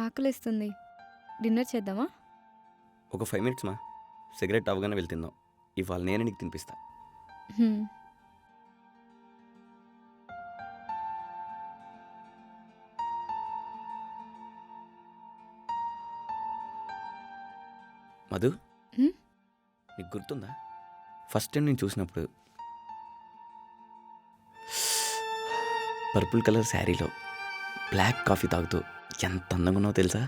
ఆకలిస్తుంది. డిన్నర్ చేద్దామా? ఒక 5 మినిట్స్ మా సిగరెట్ అవగానే వెళ్తుందాం. ఇవాళ నేనే నీకు తినిపిస్తా. హ్మ్. మధు, హ్మ్? నీకు గుర్తుందా ఫస్ట్ టైం నేను చూసినప్పుడు పర్పుల్ కలర్ శారీలో బ్లాక్ కాఫీ తాగుతూ ఎంత అందంగా ఉన్నావో తెలుసా?